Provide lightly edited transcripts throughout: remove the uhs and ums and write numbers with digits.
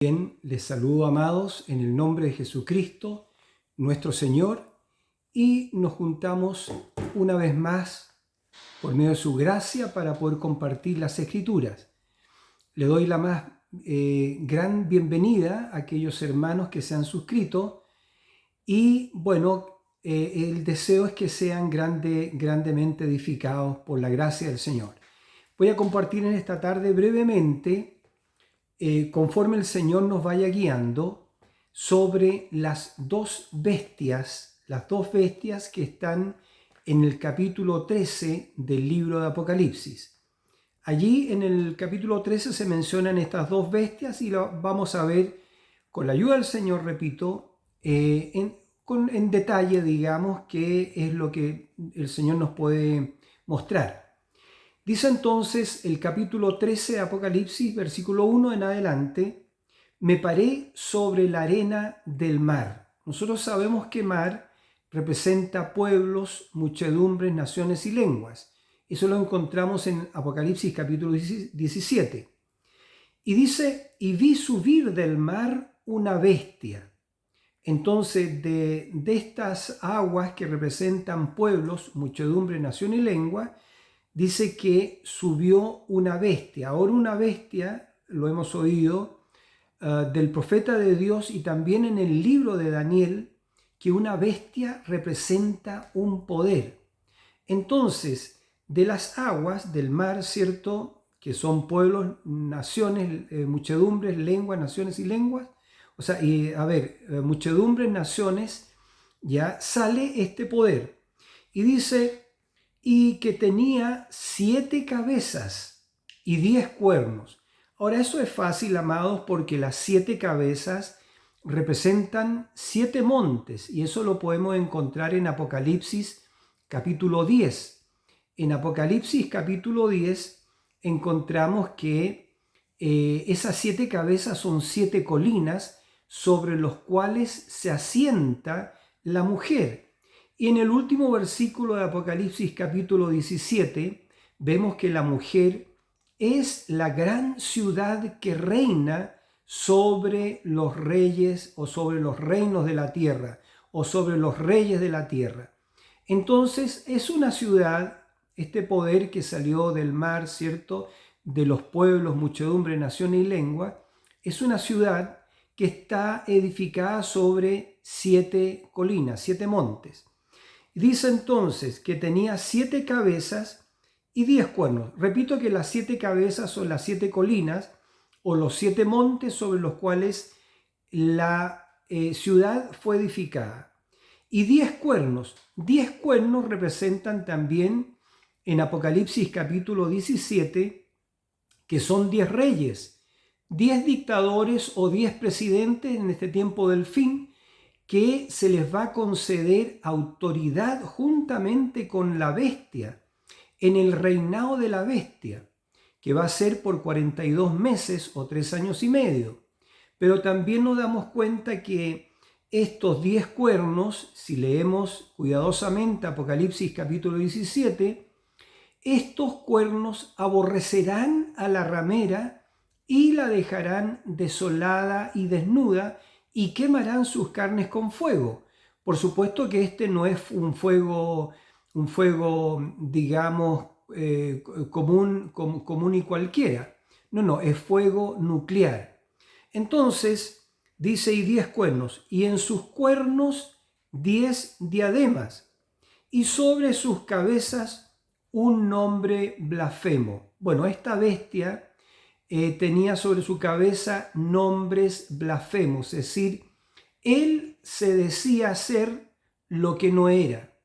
Bien, les saludo, amados, en el nombre de Jesucristo, nuestro Señor, y nos juntamos una vez más por medio de su gracia para poder compartir las Escrituras. Le doy la más gran bienvenida a aquellos hermanos que se han suscrito y bueno, el deseo es que sean grandemente edificados por la gracia del Señor. Voy a compartir en esta tarde brevemente conforme el Señor nos vaya guiando, sobre las dos bestias que están en el capítulo 13 del libro de Apocalipsis. Allí en el capítulo 13 se mencionan estas dos bestias y lo vamos a ver con la ayuda del Señor, repito, en detalle, digamos, qué es lo que el Señor nos puede mostrar. Dice entonces el capítulo 13 de Apocalipsis, versículo 1 en adelante: me paré sobre la arena del mar. Nosotros sabemos que mar representa pueblos, muchedumbres, naciones y lenguas. Eso lo encontramos en Apocalipsis capítulo 17. Y dice, y vi subir del mar una bestia. Entonces de estas aguas que representan pueblos, muchedumbre, nación y lengua, dice que subió una bestia. Ahora una bestia, lo hemos oído del profeta de Dios y también en el libro de Daniel, que una bestia representa un poder. Entonces, de las aguas del mar, ¿cierto?, que son pueblos, naciones, muchedumbres, lenguas, naciones y lenguas, muchedumbres, naciones, ya sale este poder. Y dice, y que tenía 7 cabezas y 10 cuernos. Ahora eso es fácil, amados, porque las 7 cabezas representan 7 montes, y eso lo podemos encontrar en Apocalipsis capítulo 10. En Apocalipsis capítulo 10 encontramos que esas 7 cabezas son 7 colinas sobre los cuales se asienta la mujer. Y en el último versículo de Apocalipsis capítulo 17 vemos que la mujer es la gran ciudad que reina sobre los reyes o sobre los reinos de la tierra o sobre los reyes de la tierra. Entonces es una ciudad, este poder que salió del mar, ¿cierto?, de los pueblos, muchedumbre, nación y lengua, es una ciudad que está edificada sobre 7 colinas, 7 montes. Dice entonces que tenía 7 cabezas y 10 cuernos. Repito que las 7 cabezas son las 7 colinas o los 7 montes sobre los cuales la ciudad fue edificada. Y 10 cuernos. 10 cuernos representan también en Apocalipsis capítulo 17 que son 10 reyes, 10 dictadores o 10 presidentes en este tiempo del fin, que se les va a conceder autoridad juntamente con la bestia en el reinado de la bestia, que va a ser por 42 meses o 3 años y medio. Pero también nos damos cuenta que estos 10 cuernos, si leemos cuidadosamente Apocalipsis capítulo 17, estos cuernos aborrecerán a la ramera y la dejarán desolada y desnuda, y quemarán sus carnes con fuego. Por supuesto que este no es un fuego digamos, común y cualquiera. No, es fuego nuclear. Entonces, dice, y 10 cuernos, y en sus cuernos 10 diademas, y sobre sus cabezas un nombre blasfemo. Bueno, esta bestia tenía sobre su cabeza nombres blasfemos, es decir, él se decía ser lo que no era.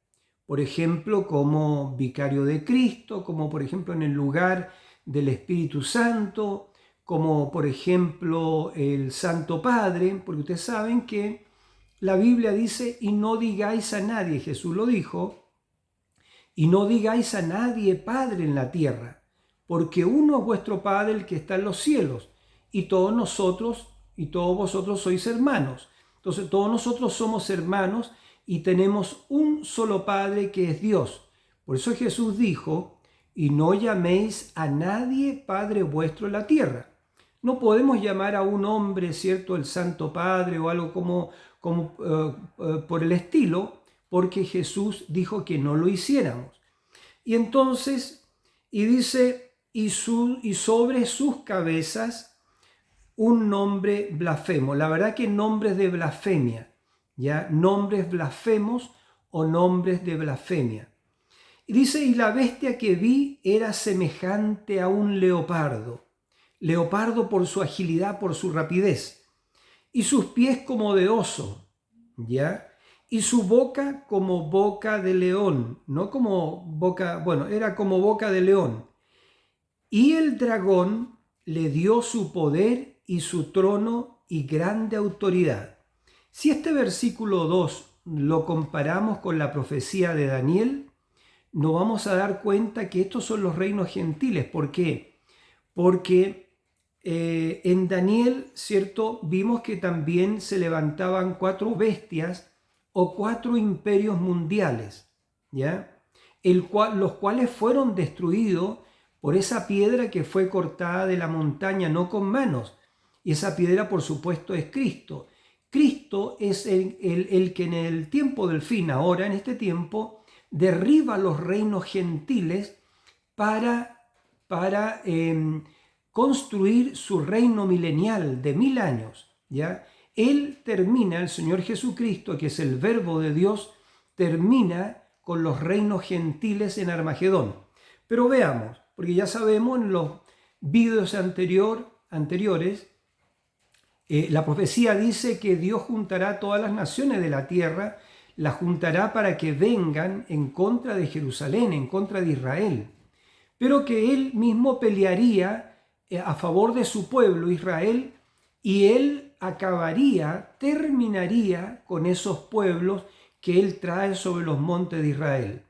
Por ejemplo, como vicario de Cristo, como por ejemplo en el lugar del Espíritu Santo, como por ejemplo el Santo Padre, porque ustedes saben que la Biblia dice, y no digáis a nadie, Jesús lo dijo, y no digáis a nadie Padre en la tierra, porque uno es vuestro Padre, el que está en los cielos, y todos nosotros y todos vosotros sois hermanos. Entonces todos nosotros somos hermanos y tenemos un solo Padre, que es Dios. Por eso Jesús dijo, y no llaméis a nadie Padre vuestro en la tierra. no podemos llamar a un hombre, ¿cierto?, el Santo Padre o algo por el estilo, porque Jesús dijo que no lo hiciéramos. Y entonces, y dice, y sobre sus cabezas un nombre blasfemo. La verdad que nombres de blasfemia, ¿ya? Nombres blasfemos o nombres de blasfemia. Y dice, y la bestia que vi era semejante a un leopardo. Leopardo por su agilidad, por su rapidez. Y sus pies como de oso, ¿ya? Y su boca como boca de león, no como boca, bueno, era como boca de león. Y el dragón le dio su poder y su trono y grande autoridad. Si este versículo 2 lo comparamos con la profecía de Daniel, nos vamos a dar cuenta que estos son los reinos gentiles. ¿Por qué? Porque en Daniel, ¿cierto?, vimos que también se levantaban 4 bestias o 4 imperios mundiales, ¿ya? Los cuales fueron destruidos por esa piedra que fue cortada de la montaña, no con manos. Y esa piedra, por supuesto, es Cristo. Cristo es el que en el tiempo del fin, ahora en este tiempo, derriba los reinos gentiles para construir su reino milenial de 1000 años, ¿ya? Él termina, el Señor Jesucristo, que es el Verbo de Dios, termina con los reinos gentiles en Armagedón. Pero veamos, porque ya sabemos en los vídeos anteriores, la profecía dice que Dios juntará todas las naciones de la tierra, las juntará para que vengan en contra de Jerusalén, en contra de Israel, pero que Él mismo pelearía a favor de su pueblo Israel, y Él terminaría con esos pueblos que Él trae sobre los montes de Israel.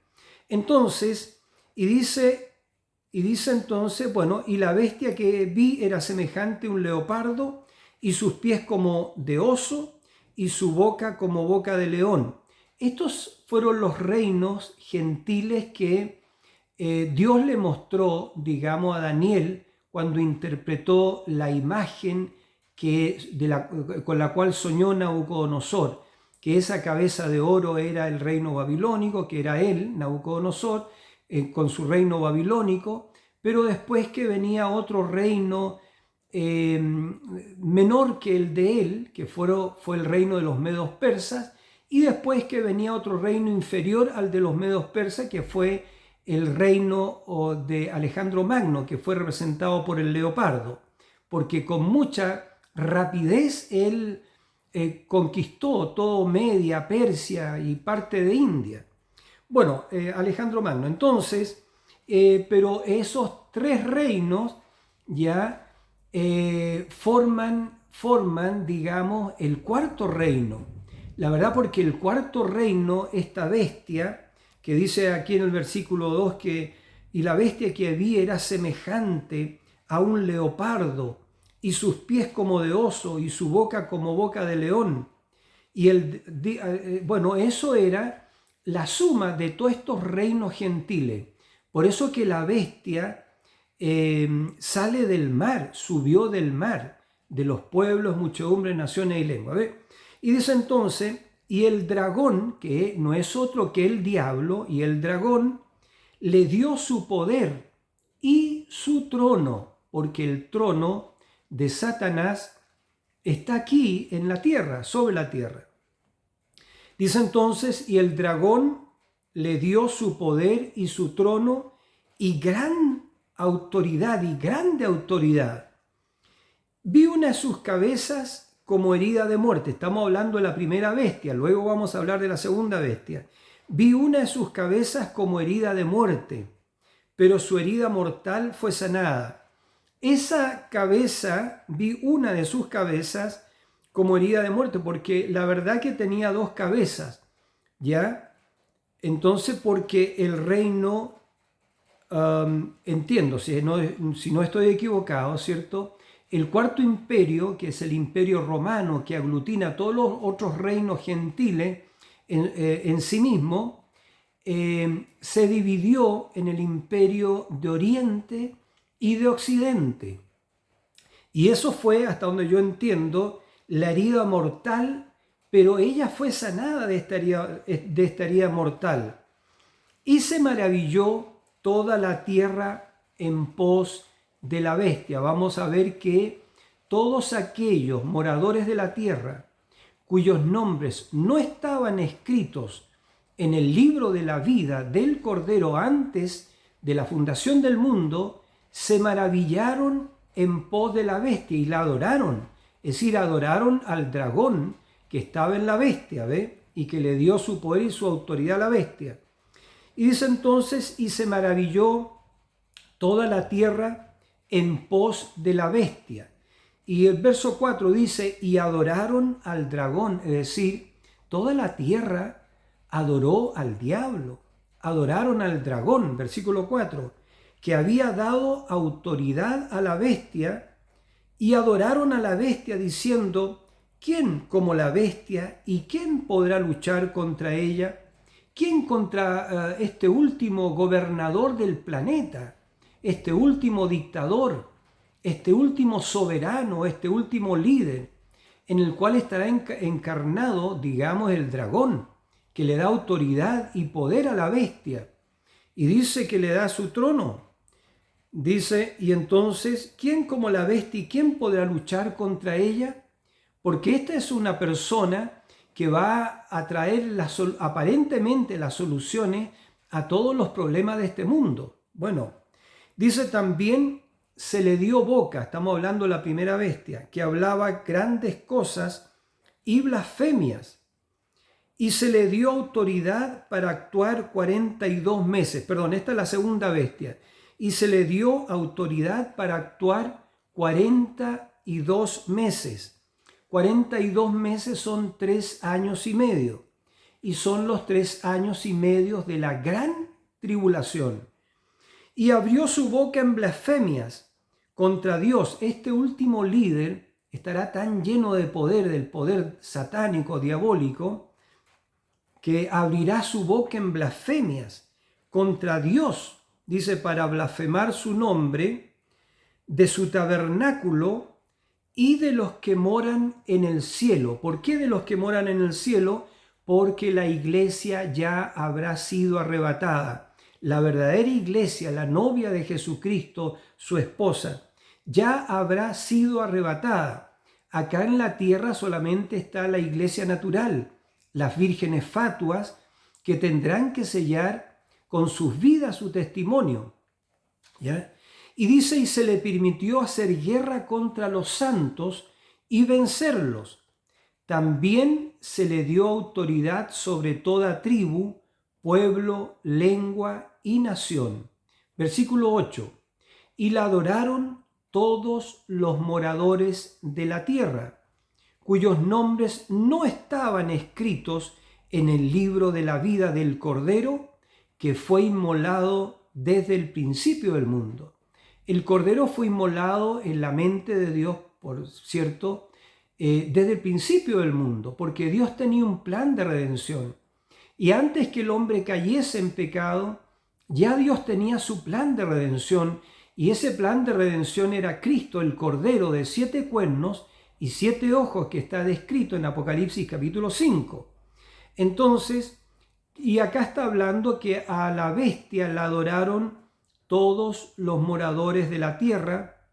Entonces, y dice entonces, bueno, y la bestia que vi era semejante a un leopardo, y sus pies como de oso, y su boca como boca de león. Estos fueron los reinos gentiles que Dios le mostró, digamos, a Daniel cuando interpretó la imagen con la cual soñó Nabucodonosor, que esa cabeza de oro era el reino babilónico, que era él, Nabucodonosor, con su reino babilónico, pero después que venía otro reino menor que el de él, que fue el reino de los medos persas, y después que venía otro reino inferior al de los medos persas, que fue el reino de Alejandro Magno, que fue representado por el leopardo, porque con mucha rapidez él conquistó todo Media, Persia y parte de India. Bueno, Alejandro Magno. Entonces, pero esos 3 reinos ya forman, digamos, el 4.º reino. La verdad, porque el 4.º reino, esta bestia, que dice aquí en el versículo 2 y la bestia que vi era semejante a un leopardo, y sus pies como de oso, y su boca como boca de león. Y bueno, eso era la suma de todos estos reinos gentiles. Por eso que la bestia sale del mar, subió del mar, de los pueblos, muchedumbres, naciones y lenguas. Y dice entonces, y el dragón, que no es otro que el diablo, y el dragón le dio su poder y su trono, porque el trono de Satanás está aquí en la tierra, sobre la tierra. Dice entonces, y el dragón le dio su poder y su trono y gran autoridad y grande autoridad. Vi una de sus cabezas como herida de muerte. Estamos hablando de la primera bestia, luego vamos a hablar de la segunda bestia. Vi una de sus cabezas como herida de muerte, pero su herida mortal fue sanada. Esa cabeza, vi una de sus cabezas como herida de muerte, porque la verdad que tenía 2 cabezas, ¿ya? Entonces, porque el reino, entiendo, si no estoy equivocado, ¿cierto? El 4.º imperio, que es el imperio romano, que aglutina todos los otros reinos gentiles en sí mismo, se dividió en el imperio de Oriente y de Occidente. Y eso fue, hasta donde yo entiendo, la herida mortal, pero ella fue sanada de esta herida mortal. Y se maravilló toda la tierra en pos de la bestia. Vamos a ver que todos aquellos moradores de la tierra cuyos nombres no estaban escritos en el libro de la vida del Cordero antes de la fundación del mundo, se maravillaron en pos de la bestia y la adoraron. Es decir, adoraron al dragón que estaba en la bestia, ¿ve? Y que le dio su poder y su autoridad a la bestia. Y dice entonces, y se maravilló toda la tierra en pos de la bestia. Y el verso 4 dice, y adoraron al dragón, es decir, toda la tierra adoró al diablo, adoraron al dragón, versículo 4, que había dado autoridad a la bestia, y adoraron a la bestia diciendo, ¿quién como la bestia y quién podrá luchar contra ella? ¿Quién contra este último gobernador del planeta, este último dictador, este último soberano, este último líder, en el cual estará encarnado, digamos, el dragón, que le da autoridad y poder a la bestia? Y dice que le da su trono. Dice, y entonces, ¿quién como la bestia y quién podrá luchar contra ella? Porque esta es una persona que va a traer aparentemente las soluciones a todos los problemas de este mundo. Bueno, dice también, se le dio boca, estamos hablando de la primera bestia, que hablaba grandes cosas y blasfemias, y se le dio autoridad para actuar 42 meses. Perdón, esta es la segunda bestia. Y se le dio autoridad para actuar 42 meses. 42 meses son 3 años y medio. Y son los 3 años y medio de la gran tribulación. Y abrió su boca en blasfemias contra Dios. Este último líder estará tan lleno de poder, del poder satánico, diabólico, que abrirá su boca en blasfemias contra Dios, dice, para blasfemar su nombre, de su tabernáculo y de los que moran en el cielo. ¿Por qué de los que moran en el cielo? Porque la iglesia ya habrá sido arrebatada. La verdadera iglesia, la novia de Jesucristo, su esposa, ya habrá sido arrebatada. Acá en la tierra solamente está la iglesia natural, las vírgenes fatuas, que tendrán que sellar con sus vidas su testimonio. ¿Ya? Y dice, y se le permitió hacer guerra contra los santos y vencerlos. También se le dio autoridad sobre toda tribu, pueblo, lengua y nación. Versículo 8. Y la adoraron todos los moradores de la tierra, cuyos nombres no estaban escritos en el libro de la vida del Cordero, que fue inmolado desde el principio del mundo. El Cordero fue inmolado en la mente de Dios, por cierto, desde el principio del mundo, porque Dios tenía un plan de redención. Y antes que el hombre cayese en pecado, ya Dios tenía su plan de redención, y ese plan de redención era Cristo, el Cordero de 7 cuernos y 7 ojos, que está descrito en Apocalipsis capítulo 5. Entonces, y acá está hablando que a la bestia la adoraron todos los moradores de la tierra,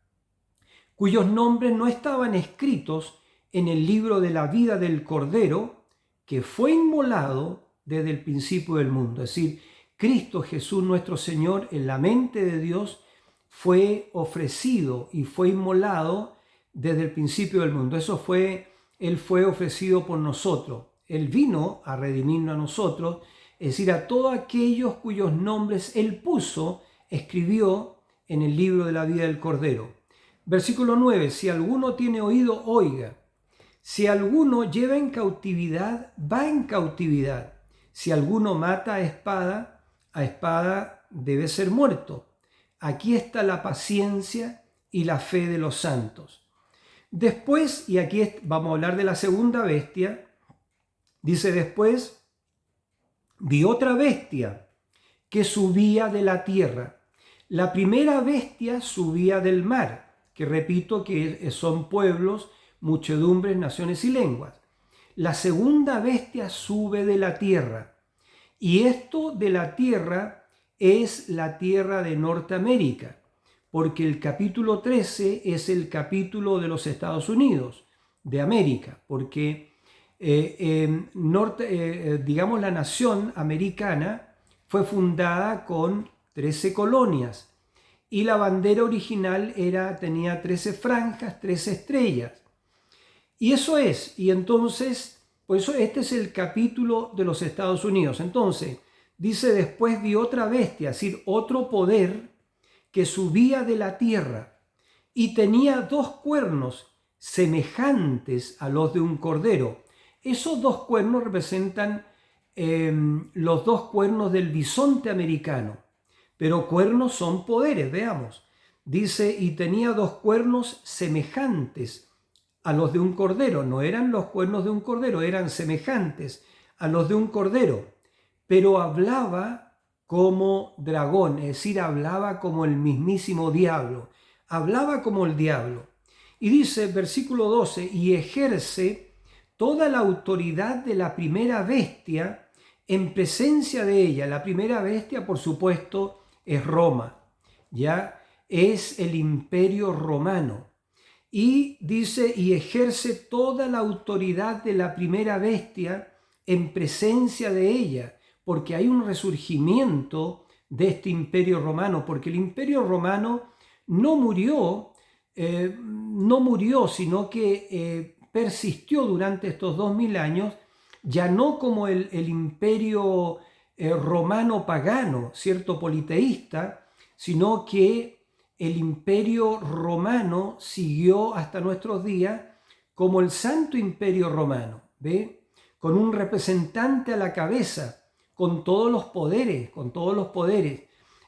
cuyos nombres no estaban escritos en el libro de la vida del Cordero, que fue inmolado desde el principio del mundo. Es decir, Cristo Jesús nuestro Señor, en la mente de Dios, fue ofrecido y fue inmolado desde el principio del mundo. Él fue ofrecido por nosotros. Él vino a redimirnos a nosotros, es decir, a todos aquellos cuyos nombres Él escribió en el libro de la vida del Cordero. Versículo 9, si alguno tiene oído, oiga. Si alguno lleva en cautividad, va en cautividad. Si alguno mata a espada debe ser muerto. Aquí está la paciencia y la fe de los santos. Después, y aquí vamos a hablar de la segunda bestia, dice después, vi otra bestia que subía de la tierra. La primera bestia subía del mar, que repito que son pueblos, muchedumbres, naciones y lenguas. La segunda bestia sube de la tierra, y esto de la tierra es la tierra de Norteamérica, porque el capítulo 13 es el capítulo de los Estados Unidos, de América, porque digamos la nación americana fue fundada con 13 colonias y la bandera original tenía 13 franjas, 13 estrellas. Y eso es, y entonces, por eso este es el capítulo de los Estados Unidos. Entonces, dice, después vi otra bestia, es decir, otro poder que subía de la tierra y tenía 2 cuernos semejantes a los de un cordero. Esos 2 cuernos representan los 2 cuernos del bisonte americano, pero cuernos son poderes, veamos. Dice, y tenía 2 cuernos semejantes a los de un cordero. No eran los cuernos de un cordero, eran semejantes a los de un cordero, pero hablaba como dragón, es decir, hablaba como el mismísimo diablo, hablaba como el diablo. Y dice, versículo 12, y ejerce toda la autoridad de la primera bestia en presencia de ella. La primera bestia, por supuesto, es Roma, ya es el imperio romano. Y dice, y ejerce toda la autoridad de la primera bestia en presencia de ella, porque hay un resurgimiento de este imperio romano, porque el imperio romano no murió, sino que persistió durante estos 2000 años, ya no como el imperio romano pagano, cierto, politeísta, sino que el imperio romano siguió hasta nuestros días como el Santo Imperio Romano, ¿ve? Con un representante a la cabeza, con todos los poderes,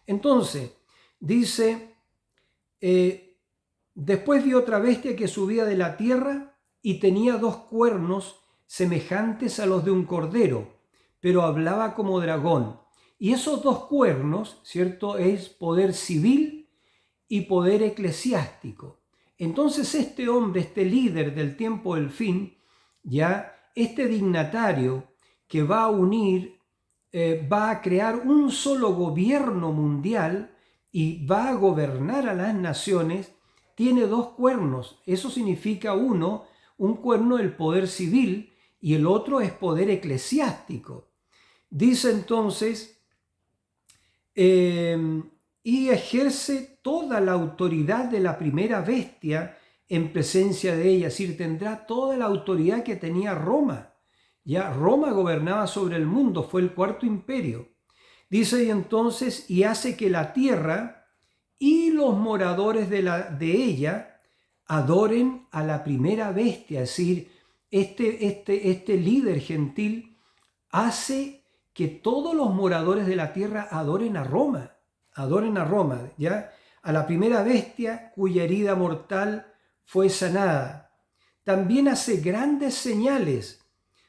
Entonces, dice, después vi otra bestia que subía de la tierra y tenía 2 cuernos semejantes a los de un cordero, pero hablaba como dragón. Y esos 2 cuernos, ¿cierto?, es poder civil y poder eclesiástico. Entonces este hombre, este líder del tiempo del fin, ya este dignatario que va a unir, va a crear un solo gobierno mundial y va a gobernar a las naciones, tiene 2 cuernos. Eso significa un cuerno el poder civil y el otro es poder eclesiástico. Dice entonces, y ejerce toda la autoridad de la primera bestia en presencia de ella, es decir, tendrá toda la autoridad que tenía Roma. Ya Roma gobernaba sobre el mundo, fue el 4º imperio. Dice, y entonces, y hace que la tierra y los moradores de ella adoren a la primera bestia, es decir, este líder gentil hace que todos los moradores de la tierra adoren a Roma, ¿ya? A la primera bestia cuya herida mortal fue sanada. También hace grandes señales,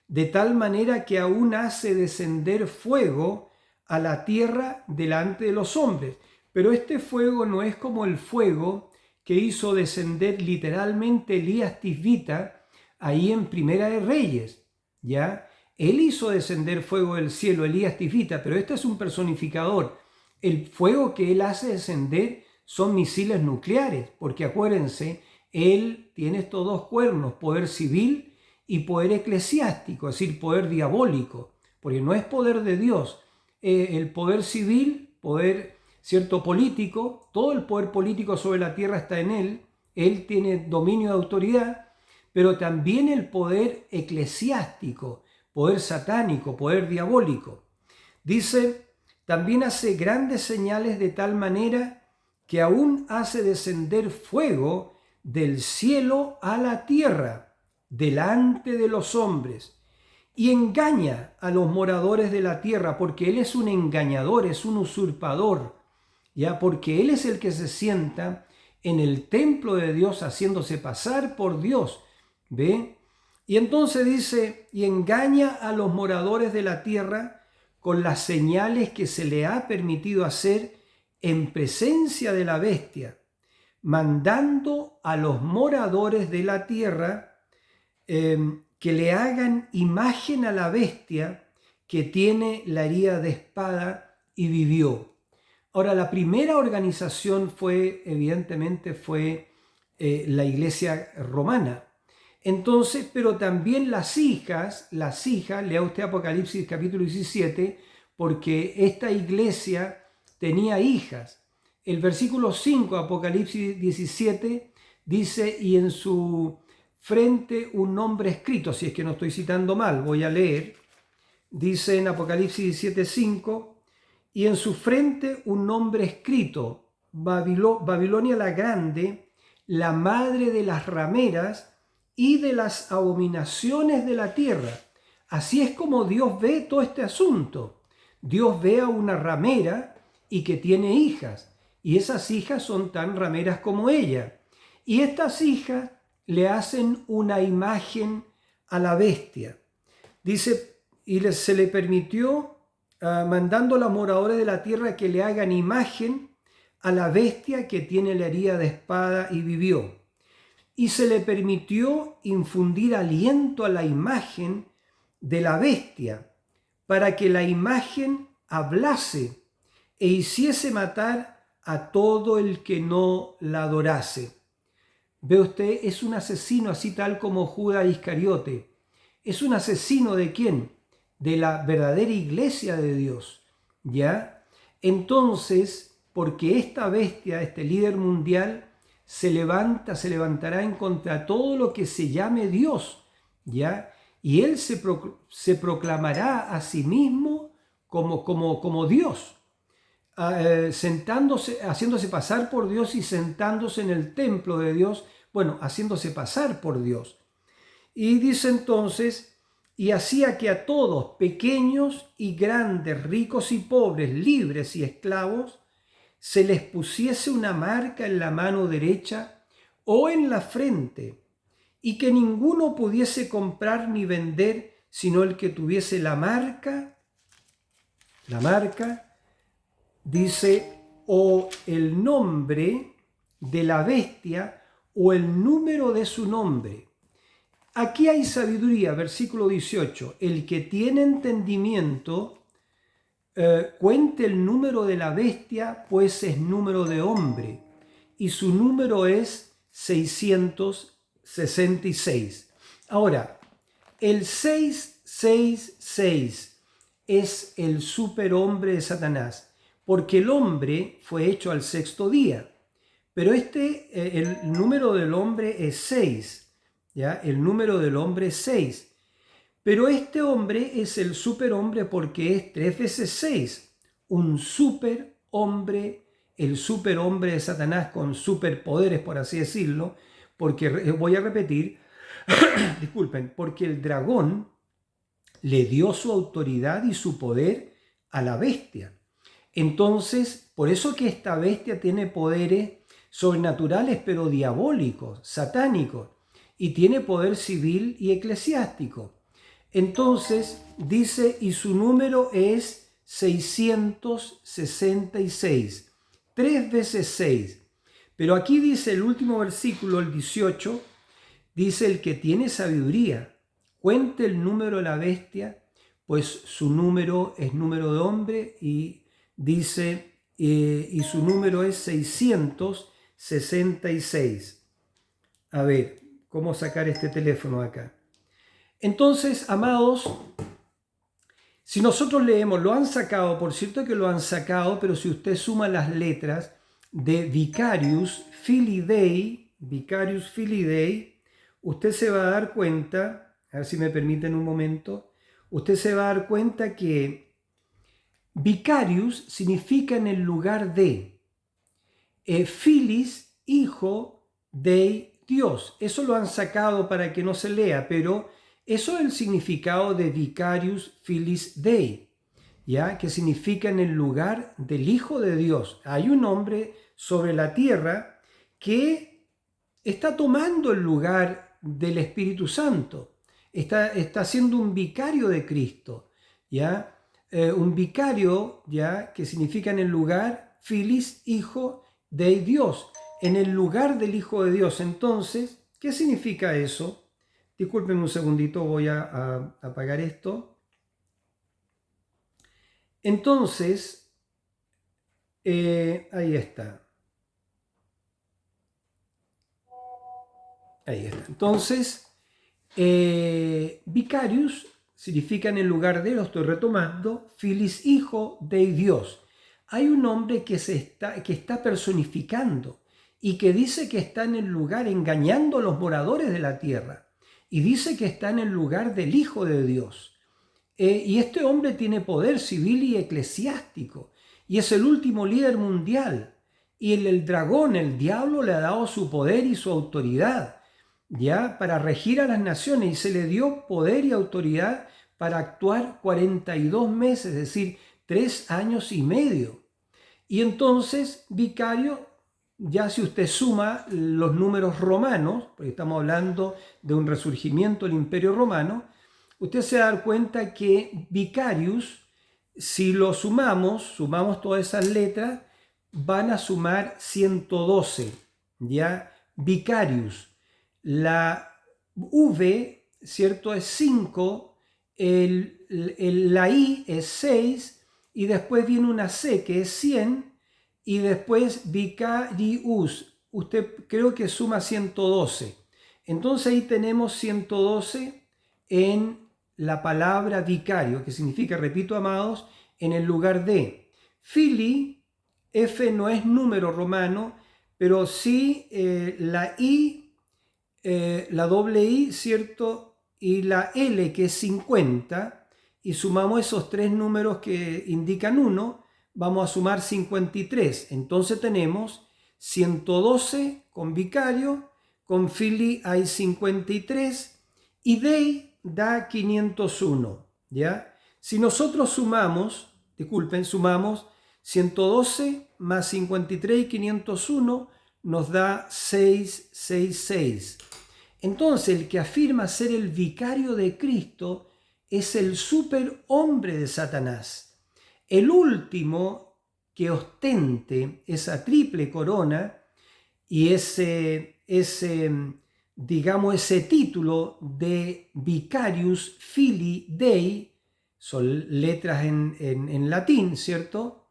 de tal manera que aún hace descender fuego a la tierra delante de los hombres. Pero este fuego no es como el fuego que hizo descender literalmente Elías Tisbita ahí en Primera de Reyes, ¿ya? Él hizo descender fuego del cielo, Elías Tisbita, pero este es un personificador. El fuego que él hace descender son misiles nucleares, porque acuérdense, él tiene estos 2 cuernos, poder civil y poder eclesiástico, es decir, poder diabólico, porque no es poder de Dios. El poder civil, poder cierto político, todo el poder político sobre la tierra está en él tiene dominio de autoridad, pero también el poder eclesiástico, poder satánico, poder diabólico. Dice, también hace grandes señales de tal manera que aún hace descender fuego del cielo a la tierra, delante de los hombres, y engaña a los moradores de la tierra, porque él es un engañador, es un usurpador, ya, porque él es el que se sienta en el templo de Dios haciéndose pasar por Dios, ¿ve? Y entonces dice, y engaña a los moradores de la tierra con las señales que se le ha permitido hacer en presencia de la bestia. mandando a los moradores de la tierra que le hagan imagen a la bestia que tiene la herida de espada y vivió. Ahora, la primera organización evidentemente fue la iglesia romana. Entonces, pero también las hijas, lea usted Apocalipsis capítulo 17, porque esta iglesia tenía hijas. El versículo 5, Apocalipsis 17, dice, y en su frente un nombre escrito, si es que no estoy citando mal, voy a leer. Dice en Apocalipsis 17, 5, y en su frente un nombre escrito, Babilonia la Grande, la madre de las rameras y de las abominaciones de la tierra. Así es como Dios ve todo este asunto. Dios ve a una ramera y que tiene hijas, y esas hijas son tan rameras como ella. Y estas hijas le hacen una imagen a la bestia. Dice, y se le permitió, mandando a los moradores de la tierra que le hagan imagen a la bestia que tiene la herida de espada y vivió. Y se le permitió infundir aliento a la imagen de la bestia, para que la imagen hablase e hiciese matar a todo el que no la adorase. Ve usted, es un asesino así tal como Judas Iscariote. ¿Es un asesino de quién? De la verdadera iglesia de Dios, ¿ya? Entonces, porque esta bestia, este líder mundial, se levantará en contra de todo lo que se llame Dios, ¿ya? Y él se proclamará a sí mismo como Dios, haciéndose pasar por Dios y sentándose en el templo de Dios, bueno, haciéndose pasar por Dios. Y dice entonces, y hacía que a todos, pequeños y grandes, ricos y pobres, libres y esclavos, se les pusiese una marca en la mano derecha o en la frente, y que ninguno pudiese comprar ni vender, sino el que tuviese la marca, dice, o el nombre de la bestia o el número de su nombre. Aquí hay sabiduría, versículo 18. El que tiene entendimiento, cuente el número de la bestia, pues es número de hombre, y su número es 666. Ahora, el 666 es el superhombre de Satanás, porque el hombre fue hecho al sexto día, pero el número del hombre es 6. ¿Ya? El número del hombre es 6. Pero este hombre es el superhombre porque es 3 veces 6. Un superhombre, el superhombre de Satanás con superpoderes, por así decirlo, porque, voy a repetir, disculpen, porque el dragón le dio su autoridad y su poder a la bestia. Entonces, por eso que esta bestia tiene poderes sobrenaturales, pero diabólicos, satánicos, y tiene poder civil y eclesiástico. Entonces dice, y su número es 666, 3 veces 6. Pero aquí dice el último versículo, el 18, dice, el que tiene sabiduría, cuente el número de la bestia, pues su número es número de hombre, y dice, y su número es 666. A ver, ¿cómo sacar este teléfono acá? Entonces, amados, si nosotros leemos, lo han sacado, por cierto que lo han sacado, pero si usted suma las letras de Vicarius Filii Dei, usted se va a dar cuenta, a ver si me permiten un momento, usted se va a dar cuenta que Vicarius significa en el lugar de, Filis, hijo, Dei, Dios. Eso lo han sacado para que no se lea, pero eso es el significado de Vicarius Filis Dei, ¿ya? Que significa en el lugar del Hijo de Dios. Hay un hombre sobre la tierra que está tomando el lugar del Espíritu Santo. Está siendo un vicario de Cristo, ¿ya? Un vicario, ¿ya? Que significa en el lugar Filis, hijo de Dios. en el lugar del Hijo de Dios. Entonces, ¿qué significa eso? Discúlpenme un segundito, voy a apagar esto. Entonces, ahí está. Ahí está. Entonces, vicarius significa en el lugar de, lo estoy retomando, filis, hijo de Dios. Hay un hombre que está personificando y que dice que está en el lugar engañando a los moradores de la tierra. Y dice que está en el lugar del Hijo de Dios. Y este hombre tiene poder civil y eclesiástico. Y es el último líder mundial. Y el dragón, el diablo, le ha dado su poder y su autoridad, ya, para regir a las naciones. Y se le dio poder y autoridad para actuar 42 meses, es decir, 3 años y medio. Y entonces, vicario, ya si usted suma los números romanos, porque estamos hablando de un resurgimiento del Imperio Romano, usted se va a dar cuenta que vicarius, si lo sumamos todas esas letras, van a sumar 112, ¿ya? Vicarius. La V, ¿cierto?, es 5, la I es 6, y después viene una C que es 100, y después vicarius. Usted creo que suma 112. Entonces ahí tenemos 112 en la palabra vicario, que significa, repito, amados, en el lugar de. Fili, F no es número romano, pero sí la I, la doble I, ¿cierto? Y la L, que es 50, y sumamos esos 3 números que indican 1, vamos a sumar 53. Entonces tenemos 112 con vicario, con fili hay 53, y dei da 501, ¿ya? Si nosotros sumamos 112 más 53 y 501, nos da 666. Entonces, el que afirma ser el vicario de Cristo es el superhombre de Satanás. El último que ostente esa triple corona y ese título de Vicarius Filii Dei, son letras en latín, ¿cierto?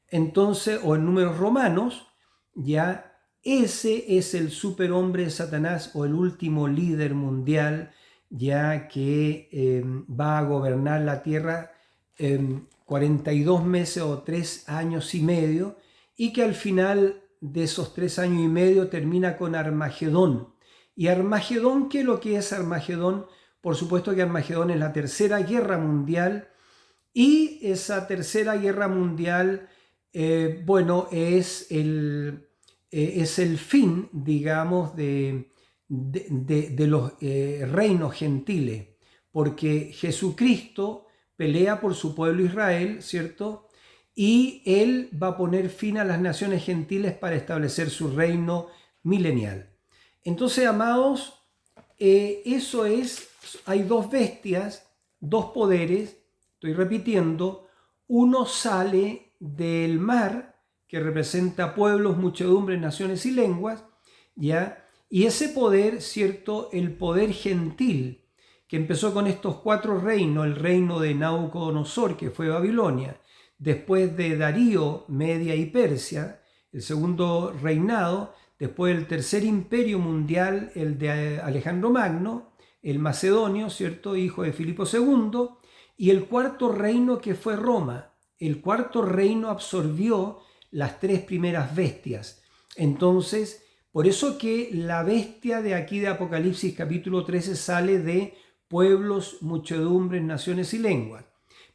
Entonces, o en números romanos, ya ese es el superhombre de Satanás o el último líder mundial, ya que va a gobernar la tierra 42 meses o 3 años y medio, y que al final de esos 3 años y medio termina con Armagedón. ¿Y Armagedón qué es lo que es Armagedón? Por supuesto que Armagedón es la tercera guerra mundial, y esa tercera guerra mundial, es el fin, digamos, de los reinos gentiles, porque Jesucristo pelea por su pueblo Israel, ¿cierto? Y Él va a poner fin a las naciones gentiles para establecer su reino milenial. Entonces, amados, eso es, hay 2 bestias, 2 poderes, estoy repitiendo. Uno sale del mar, que representa pueblos, muchedumbres, naciones y lenguas, ¿ya? Y ese poder, ¿cierto?, el poder gentil, que empezó con estos 4 reinos, el reino de Nabucodonosor, que fue Babilonia, después de Darío, Media y Persia, el segundo reinado, después el tercer imperio mundial, el de Alejandro Magno, el macedonio, ¿cierto?, hijo de Filipo II, y el cuarto reino, que fue Roma. El cuarto reino absorbió las 3 primeras bestias. Entonces, por eso que la bestia de aquí de Apocalipsis capítulo 13 sale de pueblos, muchedumbres, naciones y lenguas,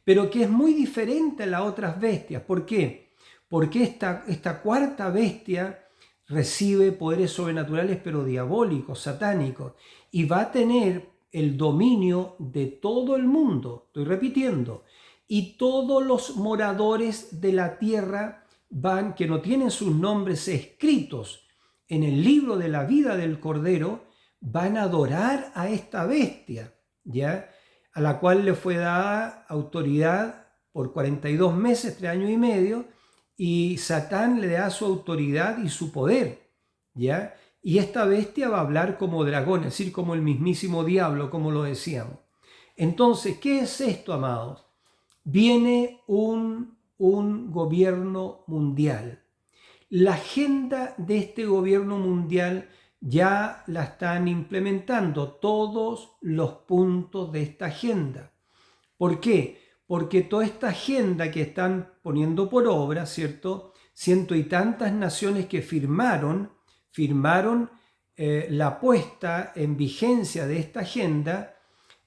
pero que es muy diferente a las otras bestias. ¿Por qué? Porque esta cuarta bestia recibe poderes sobrenaturales, pero diabólicos, satánicos, y va a tener el dominio de todo el mundo. Estoy repitiendo. Y todos los moradores de la tierra que no tienen sus nombres escritos en el libro de la vida del Cordero, van a adorar a esta bestia, ¿ya?, a la cual le fue dada autoridad por 42 meses, 3 años y medio, y Satán le da su autoridad y su poder, ¿ya? Y esta bestia va a hablar como dragón, es decir, como el mismísimo diablo, como lo decíamos. Entonces, ¿qué es esto, amados? Viene un gobierno mundial. La agenda de este gobierno mundial ya la están implementando todos los puntos de esta agenda. ¿Por qué? Porque toda esta agenda que están poniendo por obra, ¿cierto? Ciento y tantas naciones que firmaron la puesta en vigencia de esta agenda,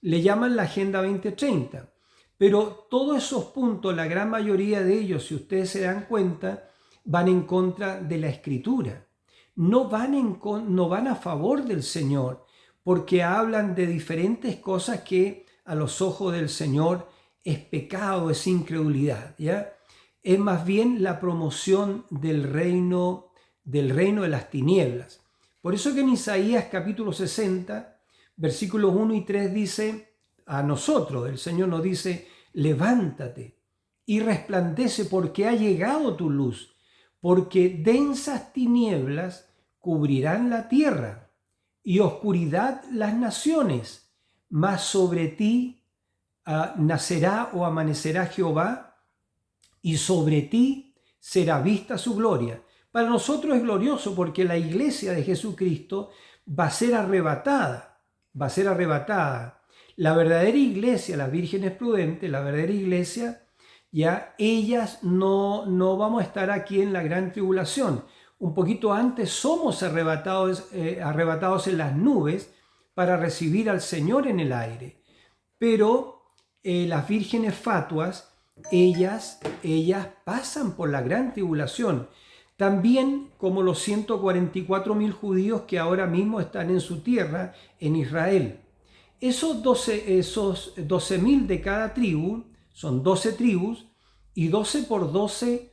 le llaman la Agenda 2030. Pero todos esos puntos, la gran mayoría de ellos, si ustedes se dan cuenta, van en contra de la Escritura. No van a favor del Señor, porque hablan de diferentes cosas que a los ojos del Señor es pecado, es incredulidad, ¿ya? Es más bien la promoción del reino de las tinieblas. Por eso que en Isaías capítulo 60, versículos 1 y 3 dice a nosotros, el Señor nos dice: levántate y resplandece, porque ha llegado tu luz, porque densas tinieblas cubrirán la tierra y oscuridad las naciones, mas sobre ti nacerá o amanecerá Jehová, y sobre ti será vista su gloria. Para nosotros es glorioso, porque la iglesia de Jesucristo va a ser arrebatada, La verdadera iglesia, las vírgenes prudentes, la verdadera iglesia, ya ellas no vamos a estar aquí en la gran tribulación. Un poquito antes somos arrebatados en las nubes para recibir al Señor en el aire. Pero las vírgenes fatuas, ellas pasan por la gran tribulación. También como los 144.000 judíos que ahora mismo están en su tierra, en Israel. Esos 12.000 de cada tribu, son 12 tribus, y 12 por 12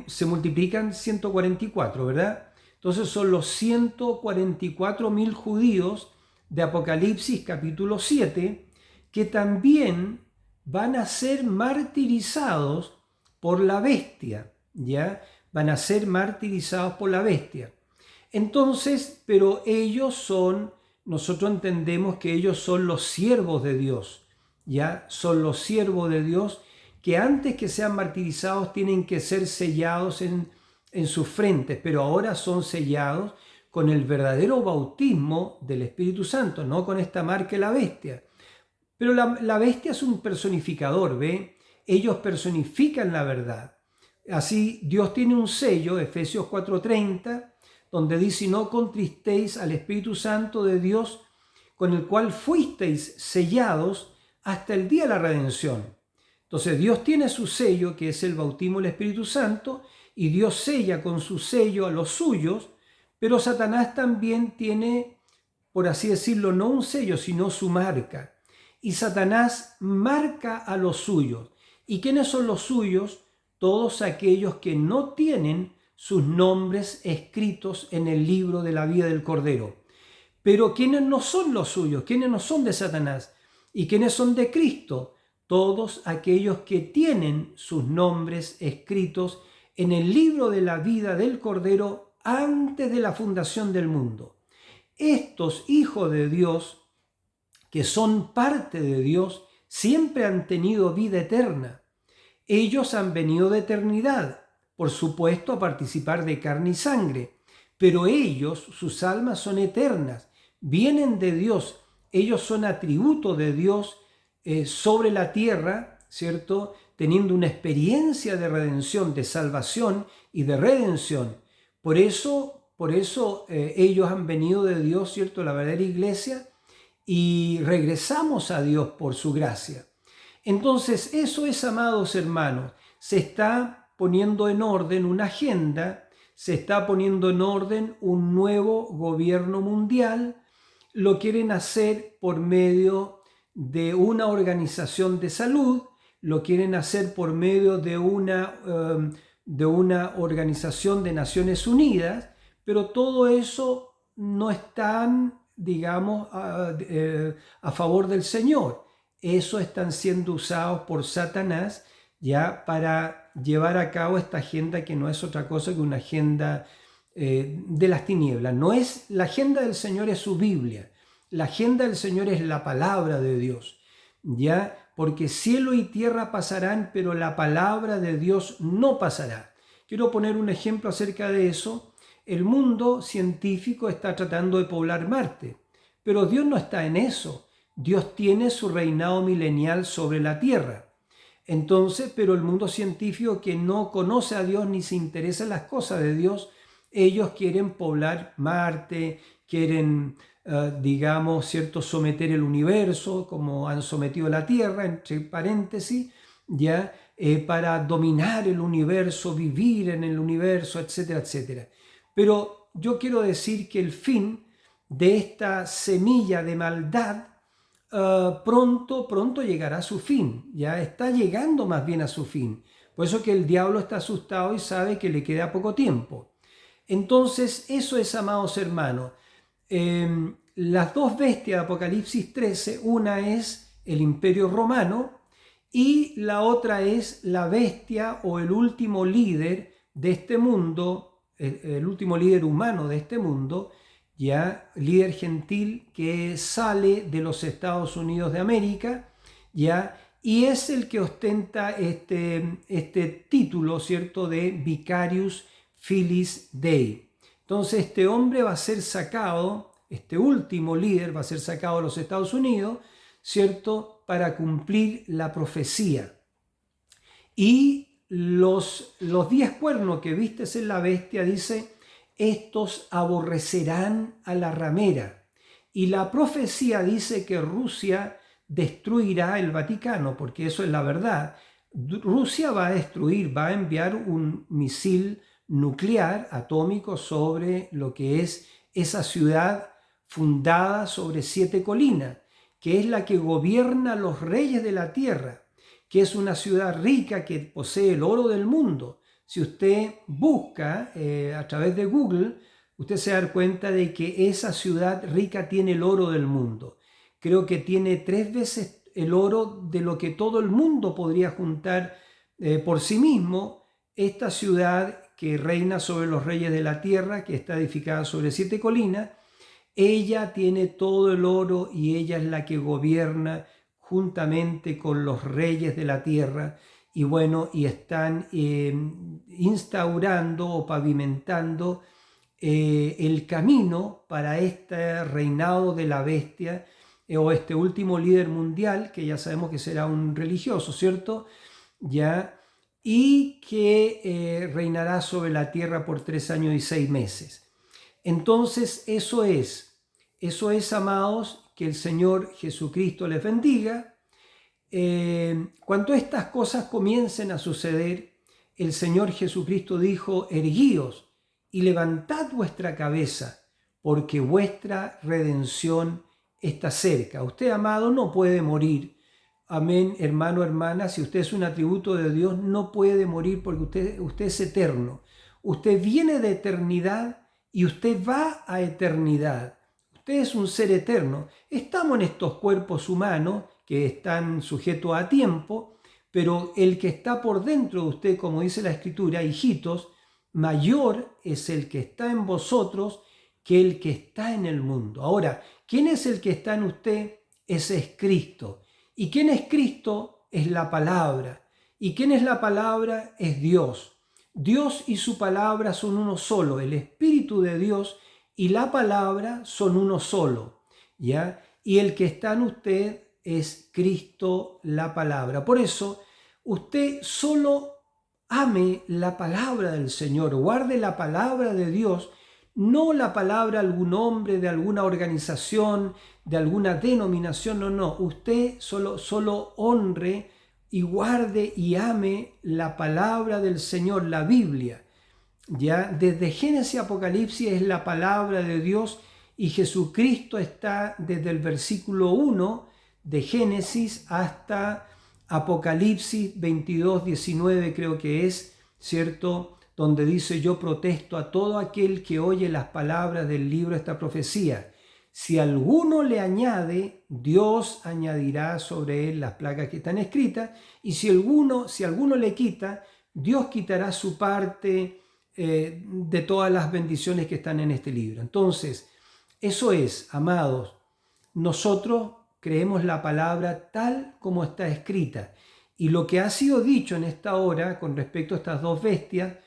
se multiplican 144, ¿verdad? Entonces son los 144.000 judíos de Apocalipsis capítulo 7, que también van a ser martirizados por la bestia, ¿ya? Van a ser martirizados por la bestia. Entonces, pero nosotros entendemos que ellos son los siervos de Dios, ¿ya? Son los siervos de Dios que antes que sean martirizados tienen que ser sellados en sus frentes, pero ahora son sellados con el verdadero bautismo del Espíritu Santo, no con esta marca de la bestia. Pero la bestia es un personificador, ¿ve? Ellos personifican la verdad. Así, Dios tiene un sello, Efesios 4:30, donde dice: no contristéis al Espíritu Santo de Dios, con el cual fuisteis sellados hasta el día de la redención. Entonces Dios tiene su sello, que es el bautismo del Espíritu Santo, y Dios sella con su sello a los suyos, pero Satanás también tiene, por así decirlo, no un sello, sino su marca. Y Satanás marca a los suyos. ¿Y quiénes son los suyos? Todos aquellos que no tienen sus nombres escritos en el libro de la vida del Cordero. Pero ¿quiénes no son los suyos? ¿Quiénes no son de Satanás? ¿Y quiénes son de Cristo? Todos aquellos que tienen sus nombres escritos en el libro de la vida del Cordero antes de la fundación del mundo. Estos hijos de Dios, que son parte de Dios, siempre han tenido vida eterna. Ellos han venido de eternidad, por supuesto, a participar de carne y sangre, pero ellos, sus almas son eternas, vienen de Dios, ellos son atributos de Dios sobre la tierra, ¿cierto? Teniendo una experiencia de redención, de salvación y de redención. Por eso ellos han venido de Dios, ¿cierto? La verdadera iglesia, y regresamos a Dios por su gracia. Entonces, eso es, amados hermanos, se está poniendo en orden una agenda, se está poniendo en orden un nuevo gobierno mundial. Lo quieren hacer por medio de una organización de salud, lo quieren hacer por medio de una organización de Naciones Unidas, pero todo eso no están, digamos, a favor del Señor. Eso están siendo usados por Satanás ya para llevar a cabo esta agenda, que no es otra cosa que una agenda de las tinieblas. No es la agenda del Señor, es su Biblia. La agenda del Señor es la palabra de Dios, ¿ya? Porque cielo y tierra pasarán, pero la palabra de Dios no pasará. Quiero poner un ejemplo acerca de eso. El mundo científico está tratando de poblar Marte, pero Dios no está en eso. Dios tiene su reinado milenial sobre la tierra. Entonces, pero el mundo científico que no conoce a Dios ni se interesa en las cosas de Dios, ellos quieren poblar Marte, quieren, digamos, ¿cierto?, someter el universo, como han sometido la Tierra, entre paréntesis, ¿ya? Para dominar el universo, vivir en el universo, etcétera, etcétera. Pero yo quiero decir que el fin de esta semilla de maldad pronto llegará a su fin, ya está llegando más bien a su fin. Por eso que el diablo está asustado y sabe que le queda poco tiempo. Entonces, eso es, amados hermanos, las dos bestias de Apocalipsis 13, una es el Imperio Romano y la otra es la bestia o el último líder de este mundo, el último líder humano de este mundo, ya líder gentil que sale de los Estados Unidos de América, ya, y es el que ostenta este título, ¿cierto?, de Vicarius Filii Dei. Entonces este hombre va a ser sacado, este último líder va a ser sacado de los Estados Unidos, ¿cierto?, para cumplir la profecía. Y los 10 cuernos que vistes en la bestia, dice, estos aborrecerán a la ramera. Y la profecía dice que Rusia destruirá el Vaticano, porque eso es la verdad. Rusia va a destruir, va a enviar un misil nuclear atómico sobre lo que es esa ciudad fundada sobre 7 colinas, que es la que gobierna a los reyes de la tierra, que es una ciudad rica que posee el oro del mundo. Si usted busca a través de Google, usted se da cuenta de que esa ciudad rica tiene el oro del mundo. Creo que tiene 3 veces el oro de lo que todo el mundo podría juntar por sí mismo. Esta ciudad que reina sobre los reyes de la tierra, que está edificada sobre 7 colinas, ella tiene todo el oro y ella es la que gobierna juntamente con los reyes de la tierra. Y bueno, y están instaurando o pavimentando el camino para este reinado de la bestia o este último líder mundial, que ya sabemos que será un religioso, ¿cierto? Ya, y que reinará sobre la tierra por 3 años y 6 meses. Entonces, eso es, amados, que el Señor Jesucristo les bendiga. Cuando estas cosas comiencen a suceder, el Señor Jesucristo dijo, erguíos y levantad vuestra cabeza, porque vuestra redención está cerca. Usted, amado, no puede morir. Amén, hermano, hermana, si usted es un atributo de Dios, no puede morir porque usted es eterno. Usted viene de eternidad y usted va a eternidad. Usted es un ser eterno. Estamos en estos cuerpos humanos que están sujetos a tiempo, pero el que está por dentro de usted, como dice la Escritura, hijitos, mayor es el que está en vosotros que el que está en el mundo. Ahora, ¿quién es el que está en usted? Ese es Cristo. ¿Y quién es Cristo? Es la palabra. ¿Y quién es la palabra? Es Dios. Dios y su palabra son uno solo. El Espíritu de Dios y la palabra son uno solo, ¿ya? Y el que está en usted es Cristo, la palabra. Por eso, usted solo ame la palabra del Señor, guarde la palabra de Dios, no la palabra de algún hombre, de alguna organización, de alguna denominación, no. Usted solo honre y guarde y ame la palabra del Señor, la Biblia. Ya desde Génesis a Apocalipsis es la palabra de Dios y Jesucristo está desde el versículo 1 de Génesis hasta Apocalipsis 22, 19 creo que es, ¿cierto? Donde dice, yo protesto a todo aquel que oye las palabras del libro de esta profecía. Si alguno le añade, Dios añadirá sobre él las plagas que están escritas, y si alguno le quita, Dios quitará su parte de todas las bendiciones que están en este libro. Entonces, eso es, amados, nosotros creemos la palabra tal como está escrita. Y lo que ha sido dicho en esta hora con respecto a estas dos bestias,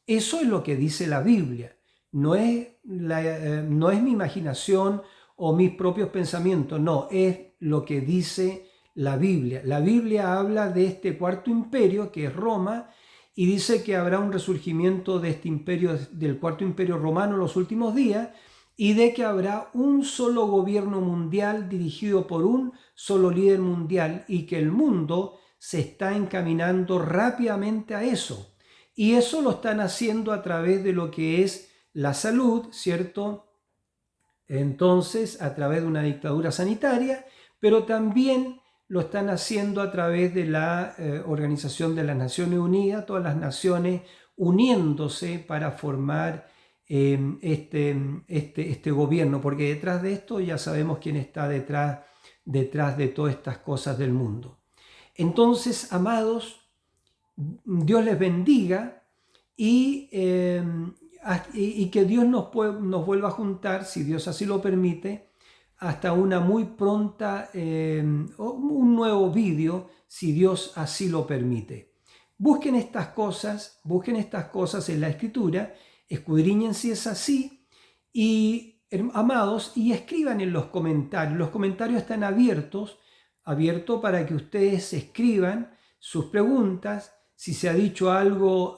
eso es lo que dice la Biblia. No es mi imaginación o mis propios pensamientos, no, es lo que dice la Biblia. La Biblia habla de este cuarto imperio que es Roma y dice que habrá un resurgimiento de este imperio, del cuarto imperio romano en los últimos días, y de que habrá un solo gobierno mundial dirigido por un solo líder mundial y que el mundo se está encaminando rápidamente a eso. Y eso lo están haciendo a través de lo que es la salud, ¿cierto? Entonces, a través de una dictadura sanitaria, pero también lo están haciendo a través de la Organización de las Naciones Unidas, todas las naciones uniéndose para formar este gobierno, porque detrás de esto ya sabemos quién está detrás de todas estas cosas del mundo. Entonces, amados, Dios les bendiga y que Dios nos vuelva a juntar, si Dios así lo permite, hasta una muy pronta, un nuevo vídeo, si Dios así lo permite. Busquen estas cosas en la Escritura, escudriñen si es así, y amados, y escriban en los comentarios. Los comentarios están abiertos para que ustedes escriban sus preguntas. Si se ha dicho algo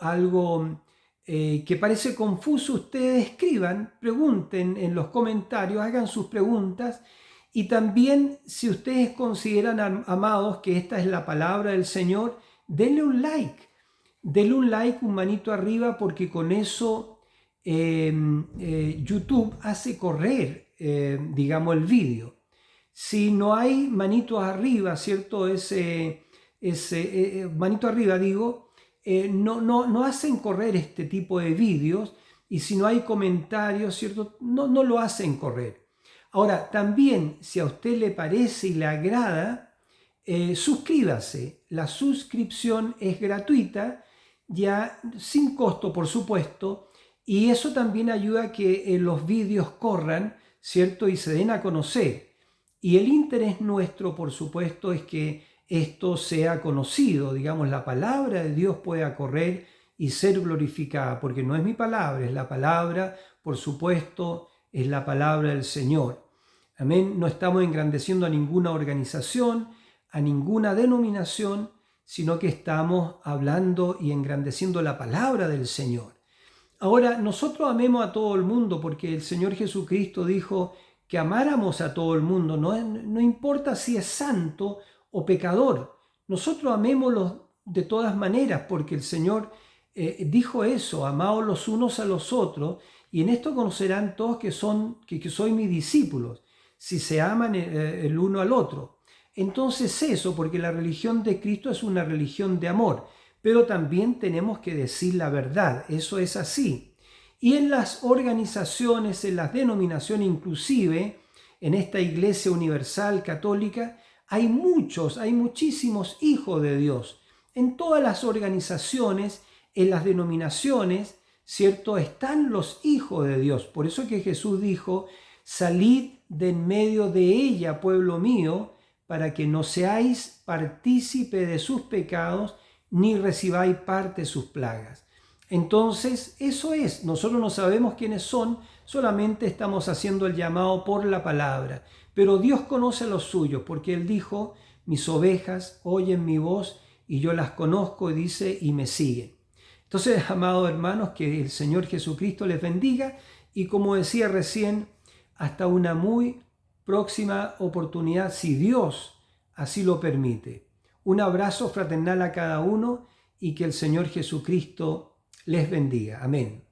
que parece confuso, ustedes escriban, pregunten en los comentarios, hagan sus preguntas. Y también, si ustedes consideran, amados, que esta es la palabra del Señor, denle un like, un manito arriba, porque con eso YouTube hace correr, digamos, el vídeo. Si no hay manitos arriba, ¿cierto? Ese manito arriba, digo, no hacen correr este tipo de vídeos, y si no hay comentarios, ¿cierto? No lo hacen correr. Ahora, también, si a usted le parece y le agrada, suscríbase. La suscripción es gratuita, ya sin costo, por supuesto, y eso también ayuda a que los vídeos corran, ¿cierto? Y se den a conocer. Y el interés nuestro, por supuesto, es que esto sea conocido, digamos, la palabra de Dios pueda correr y ser glorificada, porque no es mi palabra, es la palabra, por supuesto, es la palabra del Señor. Amén. No estamos engrandeciendo a ninguna organización, a ninguna denominación, sino que estamos hablando y engrandeciendo la palabra del Señor. Ahora, nosotros amemos a todo el mundo, porque el Señor Jesucristo dijo que amáramos a todo el mundo, no importa si es santo o pecador. Nosotros amémoslos de todas maneras, porque el Señor dijo eso, amaos los unos a los otros, y en esto conocerán todos que soy mis discípulos, si se aman el uno al otro. Entonces eso, porque la religión de Cristo es una religión de amor, pero también tenemos que decir la verdad, eso es así. Y en las organizaciones, en las denominaciones, inclusive en esta Iglesia Universal Católica, hay muchísimos hijos de Dios. En todas las organizaciones, en las denominaciones, ¿cierto? Están los hijos de Dios. Por eso que Jesús dijo, salid de en medio de ella, pueblo mío, para que no seáis partícipe de sus pecados, ni recibáis parte de sus plagas. Entonces, eso es, nosotros no sabemos quiénes son, solamente estamos haciendo el llamado por la palabra. Pero Dios conoce a los suyos, porque Él dijo, mis ovejas oyen mi voz y yo las conozco, y dice, y me siguen. Entonces, amados hermanos, que el Señor Jesucristo les bendiga, y como decía recién, hasta una muy próxima oportunidad, si Dios así lo permite. Un abrazo fraternal a cada uno y que el Señor Jesucristo les bendiga. Amén.